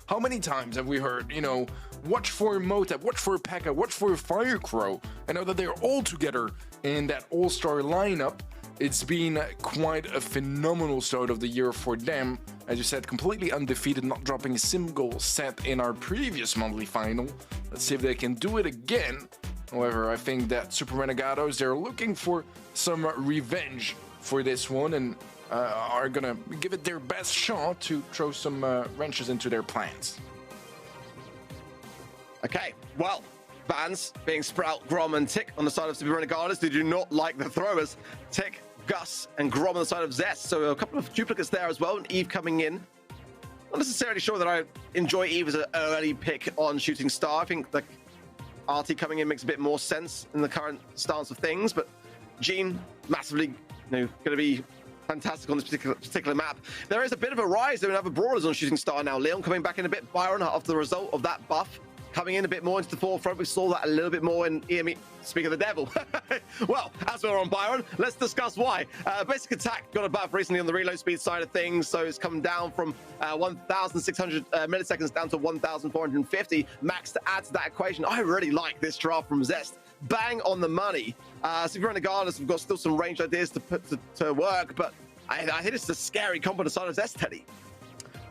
How many times have we heard, you know, watch for Motep, watch for P.E.K.K.A, watch for Firecrow? I know that they're all together in that all-star lineup. It's been quite a phenomenal start of the year for them. As you said, completely undefeated, not dropping a single set in our previous monthly final. Let's see if they can do it again. However, I think that S.Renegados, they're looking for some revenge for this one and are gonna give it their best shot to throw some wrenches into their plans. Okay, well, bans being Sprout, Grom, and Tick on the side of S.Renegados. They do not like the throwers. Tick, Gus, and Grom on the side of Zest. So a couple of duplicates there as well. And Eve coming in. Not necessarily sure that I enjoy Eve as an early pick on Shooting Star. I think the RT coming in makes a bit more sense in the current stance of things. But Jean, massively, going to be fantastic on this particular map. There is a bit of a rise in other brawlers on Shooting Star now. Leon coming back in a bit. Byron, after the result of that buff, coming in a bit more into the forefront. We saw that a little bit more in EME. Speak of the devil. Well, as we're on Byron, let's discuss why. Basic attack got a buff recently on the reload speed side of things, so it's come down from 1,600 milliseconds down to 1,450 max to add to that equation. I really like this draft from Zest. Bang on the money. S.Renegados, we've got still some range ideas to put to work, but I think it's a scary combo on the side of Zest, Teddy.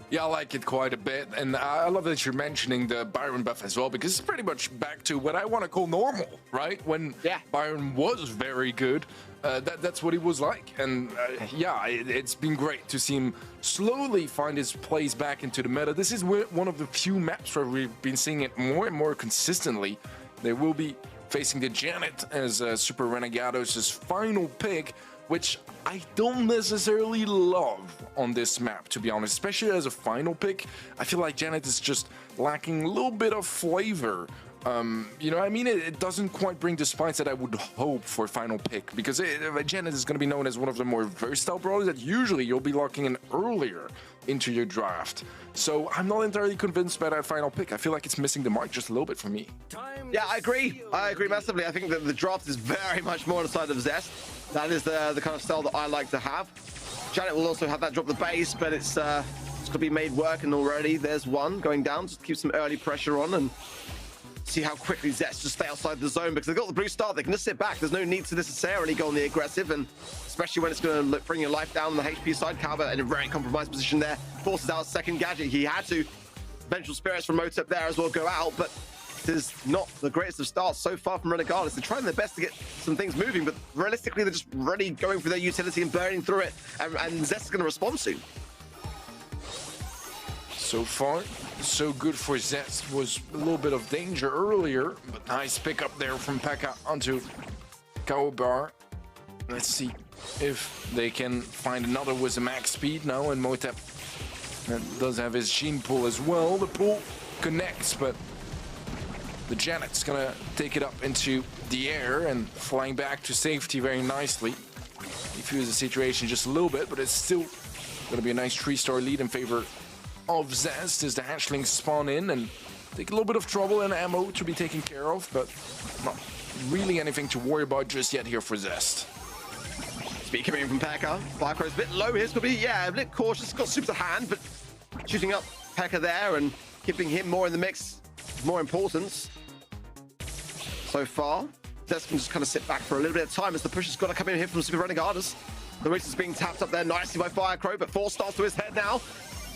Yeah, I like it quite a bit, and I love that you're mentioning the Byron buff as well, because it's pretty much back to what I want to call normal, right? When Byron was very good, that's what he was like, and yeah, it's been great to see him slowly find his place back into the meta. This is one of the few maps where we've been seeing it more and more consistently. They will be facing the Janet as S.Renegados' final pick, which I don't necessarily love on this map, to be honest, especially as a final pick. I feel like Janet is just lacking a little bit of flavor. You know, I mean, it doesn't quite bring the spice that I would hope for final pick, because Janet is going to be known as one of the more versatile brawlers that usually you'll be locking in earlier into your draft. So I'm not entirely convinced by that final pick. I feel like it's missing the mark just a little bit for me. Yeah, I agree. I agree massively. I think that the draft is very much more on the side of Zest. That is the kind of style that I like to have. Janet will also have that drop the base, but it's got to be made work, and already there's one going down. Just keep some early pressure on and see how quickly Zest just stay outside the zone, because they've got the blue star. They can just sit back. There's no need to necessarily go on the aggressive, and especially when it's going to bring your life down on the HP side. Calvert in a very compromised position there. Forces out a second gadget. He had to. Vengeful Spirits from Motep there as well go out, but it is not the greatest of starts so far from Renegados. They're trying their best to get some things moving, but realistically, they're just really going for their utility and burning through it, and Zest is going to respond soon. So far, so good for Zest. Was a little bit of danger earlier, but nice pickup there from P.E.K.K.A onto Kaubar. Let's see if they can find another with a max speed now, and Motep does have his gene pool as well. The pool connects, but the Janet's gonna take it up into the air and flying back to safety very nicely. Defuse the situation just a little bit, but it's still gonna be a nice 3-star lead in favor of Zest as the hatchlings spawn in and take a little bit of trouble and ammo to be taken care of, but not really anything to worry about just yet here for Zest. Speed coming in from P.E.K.K.A. Firecrow's a bit low here. It's going to be, yeah, a bit cautious. Got super hand, but shooting up P.E.K.K.A there and keeping him more in the mix is more important. So far, Zest can just kind of sit back for a little bit of time as the push has got to come in here from S.Renegados. The race is being tapped up there nicely by Firecrow, but 4 stars to his head now.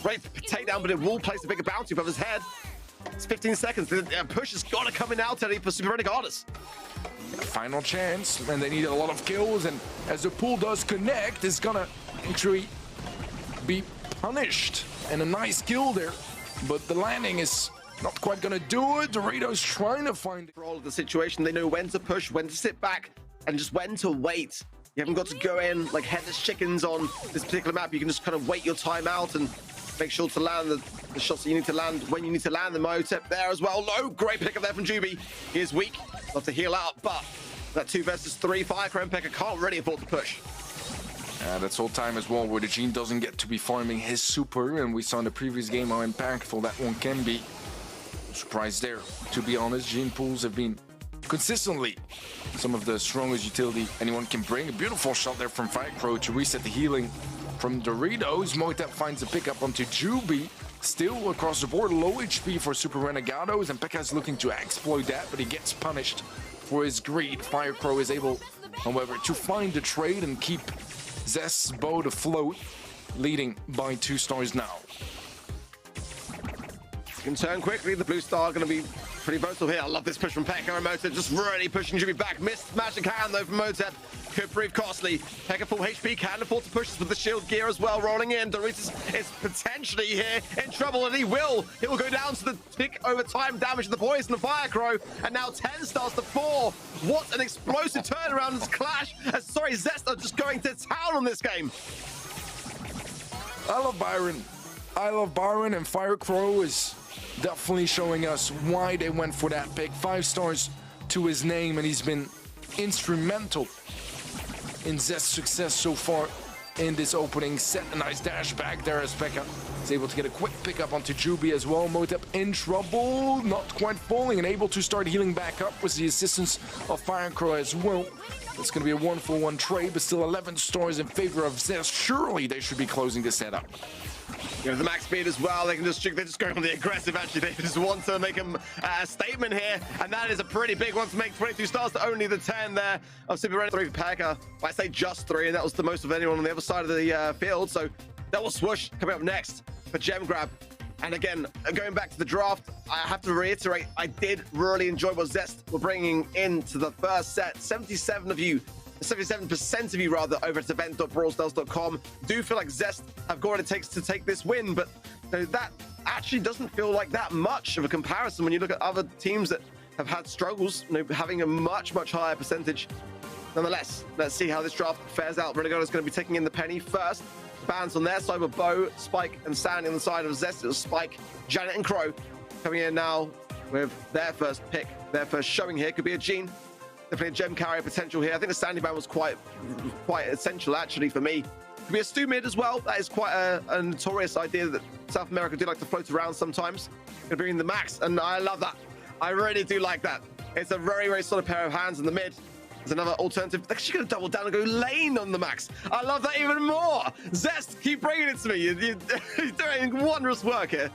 Great takedown, but it will place a bigger bounty above his head. It's 15 seconds. The push has got to come in now, Teddy, for S.Renegados. Final chance, and they need a lot of kills, and as the pool does connect, it's gonna actually be punished. And a nice kill there, but the landing is not quite gonna do it. Doritos trying to find for all of the situation. They know when to push, when to sit back, and just when to wait. You haven't got to go in like headless chickens on this particular map. You can just kind of wait your time out and make sure to land the shots that you need to land when you need to land. The Motep there as well. Low, great pick up there from Juby. He is weak. Love to heal out, but that 2 versus 3 Firecrow and P.E.K.K.A can't really afford to push. That's all time as well, where the Gene doesn't get to be farming his super, and we saw in the previous game how impactful that one can be. Surprise there, to be honest. Gene pools have been consistently some of the strongest utility anyone can bring. A beautiful shot there from Firecrow to reset the healing from Doritos. Motep finds a pickup onto Juby. Still across the board, low HP for S.Renegados, and Pekka's looking to exploit that, but he gets punished for his greed. Firecrow is able, however, to find the trade and keep Zest's boat afloat, leading by 2 stars now. You can turn quickly. The blue star going to be pretty versatile here. I love this push from Pekka and Motep, just really pushing Jimmy back. Missed magic hand though from Motep. Could prove costly. Pekka full HP, can afford to push this with the shield gear as well. Rolling in. Doritos is potentially here in trouble, and he will go down to the tick over time damage of the poison of Firecrow, and now 10 stars to 4. What an explosive turnaround this clash. Sorry, Zest are just going to town on this game. I love Byron. And Firecrow is definitely showing us why they went for that pick. 5 stars to his name, and he's been instrumental in Zest's success so far in this opening set. A nice dash back there as Pekka is able to get a quick pickup onto Juby as well. Motep in trouble, not quite falling, and able to start healing back up with the assistance of Firecrow as well. It's going to be a 1-for-1 trade, but still 11 stars in favor of Zest. Surely they should be closing this set up. You know, the max speed as well, they're just going on the aggressive. Actually, they just want to make a statement here, and that is a pretty big one to make. 22 stars to only the 10 there of S.Renegados. 3 for Pekka. I say just 3, and that was the most of anyone on the other side of the field. So that was Swoosh coming up next for Gem Grab. And again, going back to the draft, I have to reiterate, I did really enjoy what Zest were bringing into the first set. 77% of you rather over at event.brawlstars.com do feel like Zest have got what it takes to take this win, but that actually doesn't feel like that much of a comparison when you look at other teams that have had struggles, having a much higher percentage. Nonetheless, let's see how this draft fares out. Renegados is going to be taking in the Penny first. Bans on their side with Bo, Spike, and Sandy on the side of Zest. It was Spike, Janet, and Crow coming in now with their first pick, their first showing here. Could be a Gene. Definitely a gem carrier potential here. I think the Sandy ban was quite essential actually for me. Could be a Stu mid as well. That is quite a notorious idea that South America do like to float around sometimes. Gonna bring in the Max, and I love that. I really do like that. It's a very solid pair of hands in the mid. There's another alternative. They're actually going to double down and go lane on the Max. I love that even more. Zest, keep bringing it to me. You're doing wondrous work here.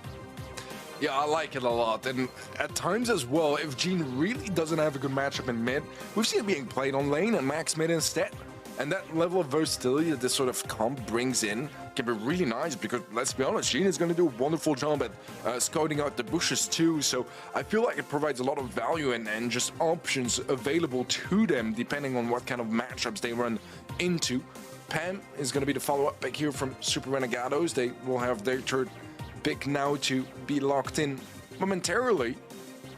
Yeah, I like it a lot, and at times as well, if Gene really doesn't have a good matchup in mid, we've seen it being played on lane and Max mid instead. And that level of versatility that this sort of comp brings in can be really nice, because let's be honest, Gene is going to do a wonderful job at scouting out the bushes too. So I feel like it provides a lot of value and just options available to them depending on what kind of matchups they run into. Pam is going to be the follow-up pick here from S.Renegados. They will have their third pick now to be locked in momentarily.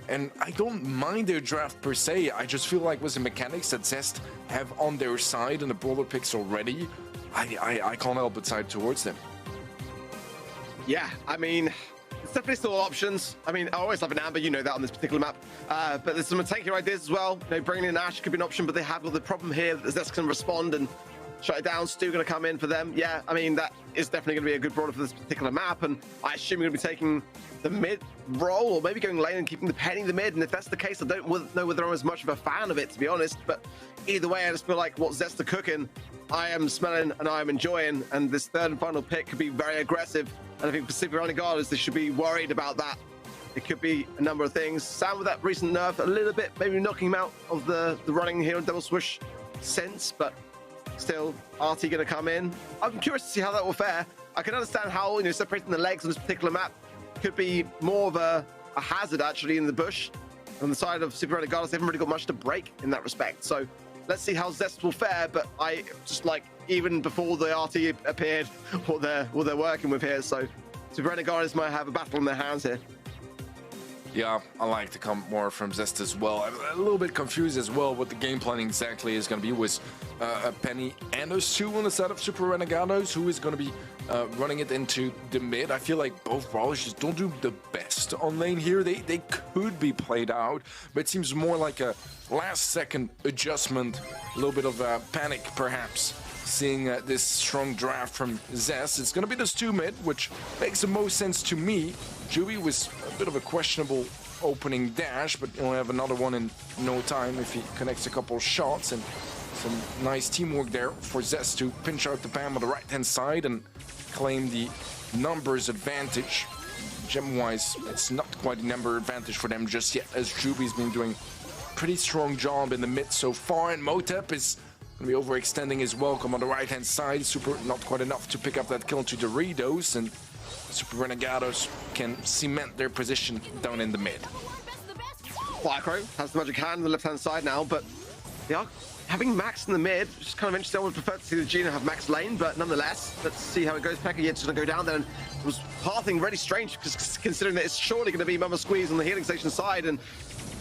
And I don't mind their draft per se. I just feel like with the mechanics that Zest have on their side and the brawler picks already, I can't help but side towards them. Yeah, I mean, it's definitely still options. I mean, I always love an Amber, you know that on this particular map. But there's some tanky ideas as well. You know, bringing in Ash could be an option, but they have got the problem here that Zest can respond and shut it down. Stu going to come in for them. Yeah, I mean, that is definitely going to be a good brawler for this particular map, and I assume you're going to be taking the mid role, or maybe going lane and keeping the Penny in the mid. And if that's the case, I don't know whether I'm as much of a fan of it, to be honest. But either way, I just feel like what Zest are cooking, I am smelling and I am enjoying, and this third and final pick could be very aggressive. And I think for S.Renegados, they should be worried about that. It could be a number of things. Sam with that recent nerf, a little bit, maybe knocking him out of the running here on Double Swoosh sense, but still, RT going to come in. I'm curious to see how that will fare. I can understand how, you know, separating the legs on this particular map could be more of a hazard actually in the bush. On the side of S.Renegados, they haven't really got much to break in that respect. So let's see how Zest will fare. But I just like, even before the RT appeared, what they're working with here. So S.Renegados might have a battle in their hands here. Yeah, I like to come more from Zest as well. I'm a little bit confused as well what the game planning exactly is going to be with a Penny and a Sue on the side of S.Renegados, who is going to be running it into the mid. I feel like both brawlers just don't do the best on lane here. They could be played out, but it seems more like a last-second adjustment, a little bit of a panic perhaps. Seeing this strong draft from Zest, it's going to be the Stu mid, which makes the most sense to me. Juby was a bit of a questionable opening dash, but he'll have another one in no time if he connects a couple shots, and some nice teamwork there for Zest to pinch out the Pam on the right-hand side and claim the numbers advantage. gem-wise, it's not quite a number advantage for them just yet, as Juby's been doing a pretty strong job in the mid so far, and Motep is going to be overextending his welcome on the right-hand side. Super not quite enough to pick up that kill to Doritos, and S.Renegados can cement their position down in the mid. Firecrow has the magic hand on the left-hand side now, but they are having Max in the mid, which is kind of interesting. I would prefer to see the Gina have Max lane, but nonetheless, let's see how it goes. Pekka Yed's going to go down there, and it was pathing really strange, because considering that it's surely going to be Mama Squeeze on the healing station side, and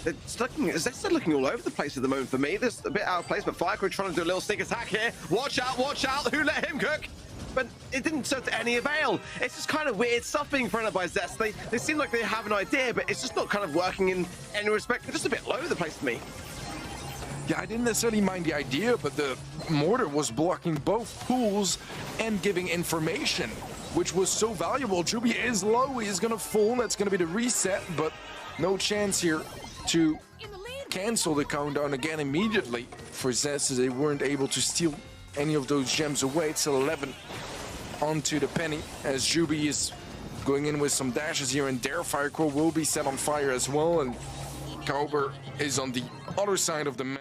it's looking all over the place at the moment for me. There's a bit out of place, but Firecrow trying to do a little sneak attack here. Watch out, who let him cook? But it didn't serve to any avail. It's just kind of weird stuff being thrown out by Zest. They seem like they have an idea, but it's just not kind of working in any respect. They're just a bit all over the place to me. Yeah, I didn't necessarily mind the idea, but the mortar was blocking both pools and giving information, which was so valuable. Juby is low, he's gonna fall, that's gonna be the reset, but no chance here to cancel the countdown again immediately for Zest, as they weren't able to steal any of those gems away. It's 11 onto the penny, as Juby is going in with some dashes here, and there Firecrow will be set on fire as well, and Cowber is on the other side of the map.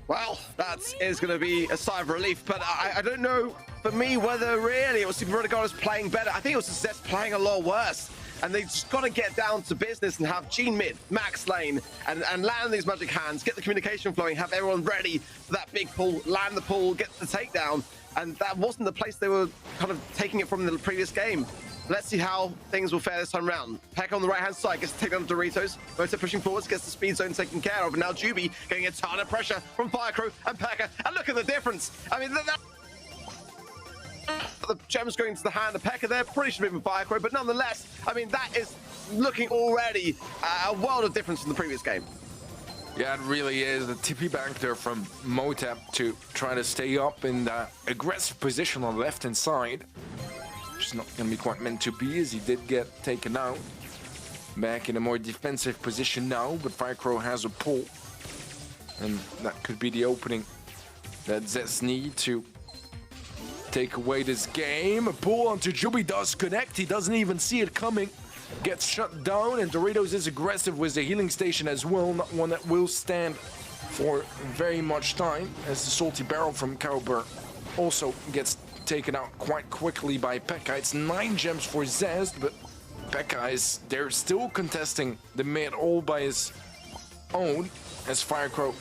Well, that is going to be a sigh of relief, but I don't know, for me, whether really it was S.Renegados playing better. I think it was Zest playing a lot worse, and they've just got to get down to business and have Gene mid, Max lane, and land these magic hands, get the communication flowing, have everyone ready for that big pull, land the pull, get the takedown, and that wasn't the place they were kind of taking it from in the previous game. Let's see how things will fare this time around. Pekka on the right-hand side gets to take down Doritos. Motep pushing forwards, gets the speed zone taken care of. And now Juby getting a ton of pressure from Firecrow and Pekka. And look at the difference. I mean, the gems going to the hand of Pekka there. Pretty should have been Firecrow, but nonetheless, I mean, that is looking already a world of difference from the previous game. Yeah, it really is. The TP back there from Motep to try to stay up in the aggressive position on the left-hand side. Which is not going to be quite meant to be, as he did get taken out. Back in a more defensive position now, but Firecrow has a pull. And that could be the opening that Zest need to take away this game. A pull onto Juby does connect. He doesn't even see it coming. Gets shut down, and Doritos is aggressive with the healing station as well. Not one that will stand for very much time, as the salty barrel from Cowber also gets taken out quite quickly by Pekka. It's 9 gems for Zest, but Pekka is there still contesting the mid all by his own, as Firecrow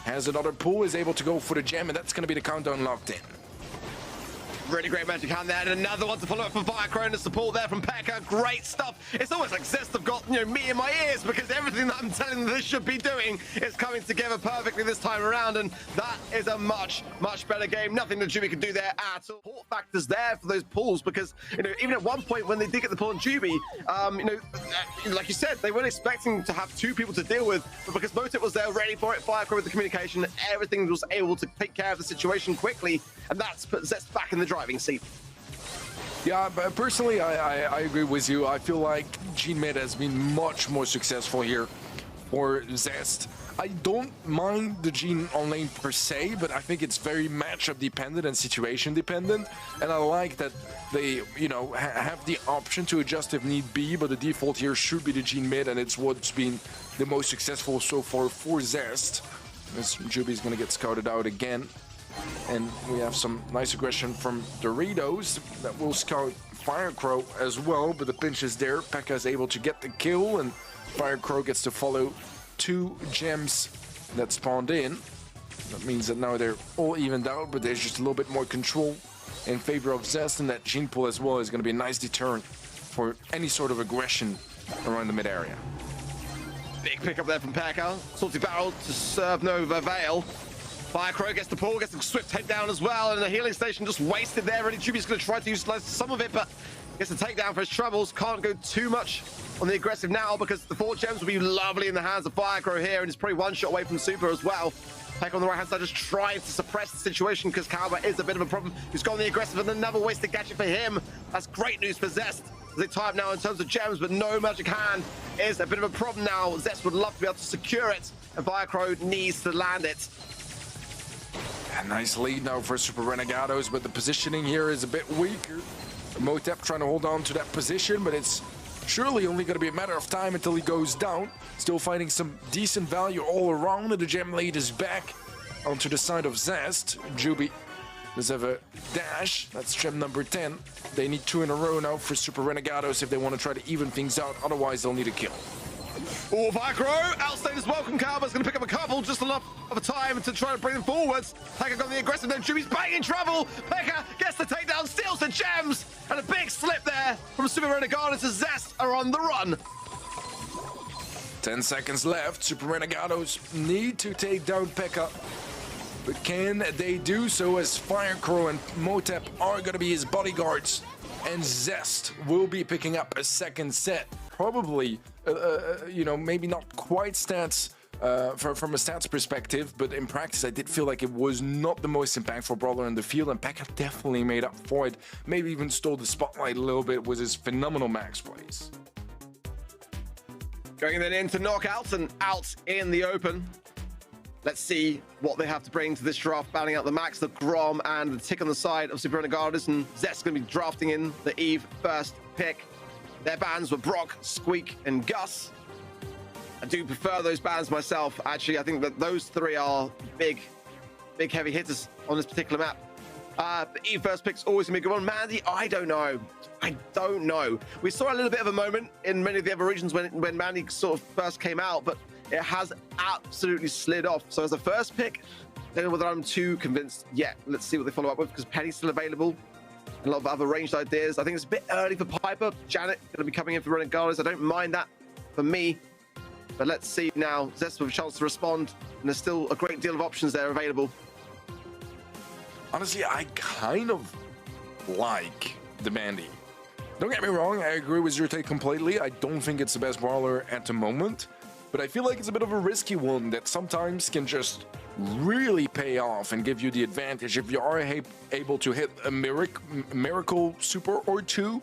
has another pull, is able to go for the gem, and that's going to be the countdown locked in. Really great magic hand there, and another one to follow up from Firecrow, and the support there from Pekka. Great stuff. It's almost like Zest have got, me in my ears, because everything that I'm telling them they should be doing is coming together perfectly this time around, and that is a much, much better game. Nothing that Juby could do there at all. Support factors there for those pulls, because, even at one point when they did get the pull on Juby, like you said, they weren't expecting to have 2 people to deal with, but because Motep was there ready for it, Firecrow with the communication, everything was able to take care of the situation quickly, and that's put Zest back in the driving seat. Yeah, but personally, I agree with you. I feel like Gene mid has been much more successful here for Zest. I don't mind the Gene on lane per se, but I think it's very matchup dependent and situation dependent. And I like that they, have the option to adjust if need be, but the default here should be the Gene mid, and it's what's been the most successful so far for Zest. As Juby's gonna get scouted out again. And we have some nice aggression from Doritos that will scout Firecrow as well, but the pinch is there. Pekka is able to get the kill, and Firecrow gets to follow 2 gems that spawned in. That means that now they're all evened out, but there's just a little bit more control in favor of Zest, and that gene pull as well is going to be a nice deterrent for any sort of aggression around the mid area. Big pickup there from Pekka. Salty barrel to serve no avail. Firecrow gets the pull, gets the swift head down as well, and the healing station just wasted there. Really, Juby's going to try to utilize some of it, but gets the takedown for his troubles. Can't go too much on the aggressive now, because the 4 gems will be lovely in the hands of Firecrow here, and it's probably 1 shot away from Super as well. Pekka on the right-hand side just trying to suppress the situation, because Cowber is a bit of a problem. He's gone the aggressive, and another wasted gadget for him. That's great news for Zest. They tie up now in terms of gems, but no magic hand is a bit of a problem now. Zest would love to be able to secure it, and Firecrow needs to land it. A nice lead now for S.Renegados, but the positioning here is a bit weaker. Motep trying to hold on to that position, but it's surely only going to be a matter of time until he goes down. Still finding some decent value all around, and the gem lead is back onto the side of Zest. Juby does have a dash. That's gem number 10. They need 2 in a row now for S.Renegados if they want to try to even things out. Otherwise, they'll need a kill. Oh, Vicro! Outstate as welcome. Cowboy's going to pick up a couple, just enough of a time to try to bring them forwards. Pekka got the aggressive, then Juby's back in trouble. Pekka gets the takedown, steals the gems, and a big slip there from S.Renegados as Zest are on the run. 10 seconds left. S.Renegados need to take down Pekka. But can they do so, as Firecrow and Motep are going to be his bodyguards? And Zest will be picking up a second set. Probably, you know, maybe not quite stats from a stats perspective, but in practice I did feel like it was not the most impactful brawler in the field, and Pekka definitely made up for it. Maybe even stole the spotlight a little bit with his phenomenal max plays. Going then into knockouts and out in the open. Let's see what they have to bring to this draft, banning out the Max, the Grom, and the Tick on the side of S.Renegados, and Zest's going to be drafting in the Eve first pick. Their bans were Brock, Squeak, and Gus. I do prefer those bans myself. Actually, I think that those 3 are big heavy hitters on this particular map. The Eve first pick's always going to be a good one. Mandy, I don't know. We saw a little bit of a moment in many of the other regions when Mandy sort of first came out, but it has absolutely slid off. So as a first pick, I don't know whether I'm too convinced yet. Let's see what they follow up with, because Penny's still available. And a lot of other ranged ideas. I think it's a bit early for Piper. Janet going to be coming in for Renegados. I don't mind that for me. But let's see now. Zest with a chance to respond. And there's still a great deal of options there available. Honestly, I kind of like the Mandy. Don't get me wrong, I agree with your take completely. I don't think it's the best brawler at the moment. But I feel like it's a bit of a risky one that sometimes can just really pay off and give you the advantage. If you are able to hit a miracle super or 2,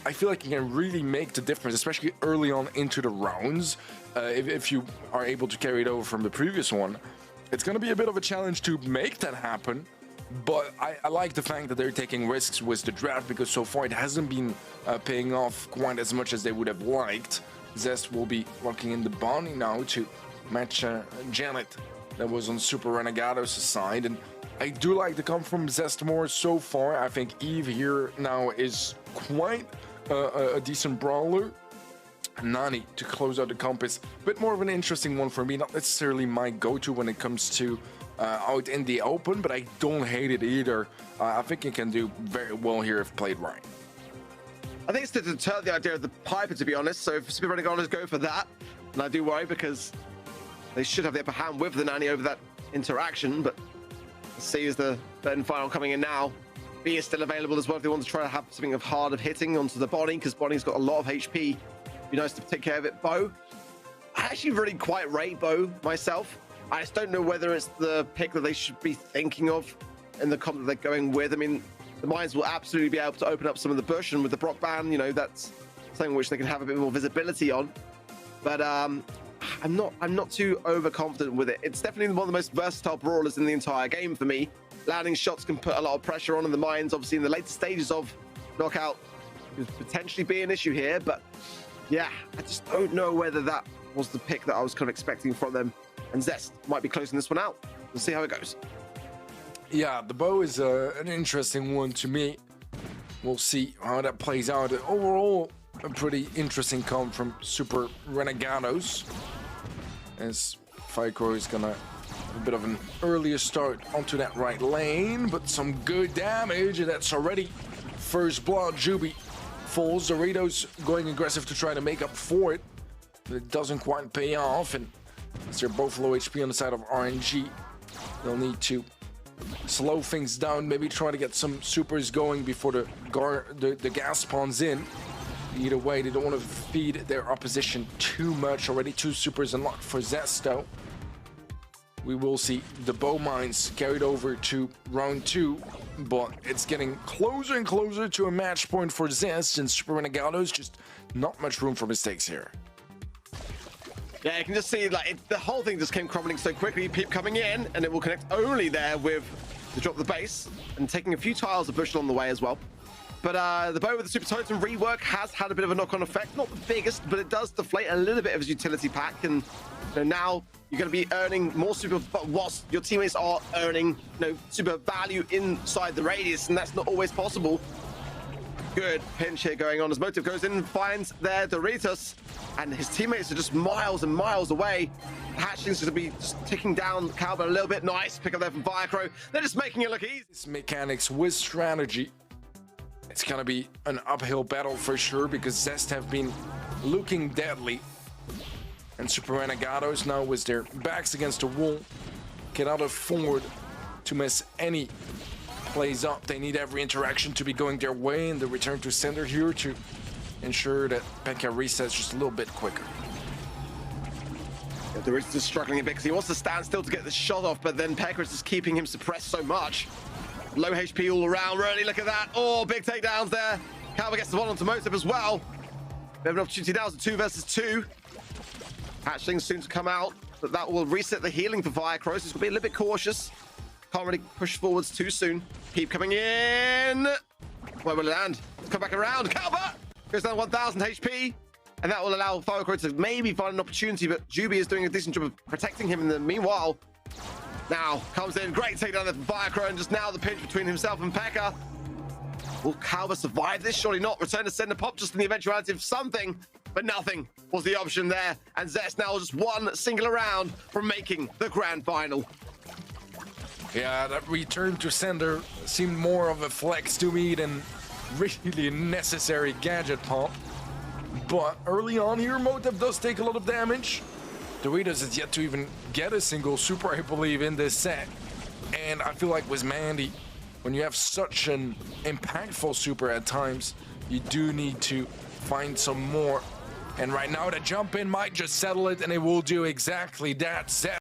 I feel like you can really make the difference, especially early on into the rounds. If you are able to carry it over from the previous one, it's going to be a bit of a challenge to make that happen. But I like the fact that they're taking risks with the draft, because so far it hasn't been paying off quite as much as they would have liked. Zest will be locking in the bounty now to match Janet that was on S.Renegados' side, and I do like the come from Zest more so far. I think Eve here now is quite a decent brawler. Nani to close out the comp is a bit more of an interesting one for me, not necessarily my go-to when it comes to out in the open, but I don't hate it either. I think it can do very well here if played right. I think it's to deter the idea of the Piper, to be honest. So if S.Renegados go for that, and I do worry because they should have the upper hand with the Nanny over that interaction. But let's see, is the third and final coming in now. B is still available as well if they want to try to have something of hard of hitting onto the Bonnie, because Bonnie's got a lot of HP. Be nice to take care of it. Bo, I actually really quite rate Bo myself. I just don't know whether it's the pick that they should be thinking of in the comp that they're going with. I mean, the Mines will absolutely be able to open up some of the bush, and with the Brock ban, you know, that's something which they can have a bit more visibility on. But I'm not too overconfident with it. It's definitely one of the most versatile brawlers in the entire game for me. Landing shots can put a lot of pressure on, and the Mines, obviously, in the later stages of knockout, could potentially be an issue here. But yeah, I just don't know whether that was the pick that I was kind of expecting from them. And Zest might be closing this one out. We'll see how it goes. Yeah, the Bow is an interesting one to me. We'll see how that plays out. Overall, a pretty interesting comp from S.Renegados, as Firecrow is gonna have a bit of an earlier start onto that right lane, but some good damage, and that's already first blood. Juby falls. Doritos going aggressive to try to make up for it, but it doesn't quite pay off, and as they're both low HP on the side of RNG, they'll need to slow things down, maybe try to get some supers going before the gas spawns in. Either way, they don't want to feed their opposition too much. Already 2 supers unlocked for Zest, though. We will see the Bow Mines carried over to round 2, but it's getting closer and closer to a match point for Zest, and S.Renegados just not much room for mistakes here. Yeah, you can just see like the whole thing just came crumbling so quickly. Peep coming in, and it will connect only there with the drop of the base, and taking a few tiles of bush along the way as well. But the bow with the Super Totem rework has had a bit of a knock-on effect. Not the biggest, but it does deflate a little bit of his utility pack. And now you're going to be earning more super, but whilst your teammates are earning super value inside the radius, and that's not always possible. Good pinch here going on as Motive goes in and finds their Doritos, and his teammates are just miles and miles away. Hatchling's going to be just ticking down Calvin a little bit. Nice pick up there from Firecrow. They're just making it look easy. This mechanics with strategy. It's going to be an uphill battle for sure, because Zest have been looking deadly. And S.Renegados now with their backs against the wall cannot afford to miss any plays up. They need every interaction to be going their way, and the return to sender here to ensure that Pekka resets just a little bit quicker. Yeah, Doritos is struggling a bit because he wants to stand still to get the shot off, but then Pekka is just keeping him suppressed so much. Low HP all around, really, look at that. Oh, big takedowns there. Calvin gets the one onto Motive as well. We have an opportunity now, it's a 2 versus 2. Hatchling soon to come out, but that will reset the healing for Firecrow. He's going to be a little bit cautious. Can't really push forwards too soon. Keep coming in. Where will it land? Come back around. Calvert goes down 1000 HP. And that will allow Firecrow to maybe find an opportunity, but Juby is doing a decent job of protecting him in the meanwhile. Now comes in, great takedown there from Firecrow, and just now the pinch between himself and Pekka. Will Calvert survive this? Surely not. Return to sender pop just in the eventuality of something, but nothing was the option there. And Zest now just one single round from making the grand final. Yeah, that return to sender seemed more of a flex to me than really necessary gadget pump. But early on here, Motive does take a lot of damage. Doritos is yet to even get a single super, I believe, in this set. And I feel like with Mandy, when you have such an impactful super at times, you do need to find some more. And right now, the jump in might just settle it, and it will do exactly that. Zest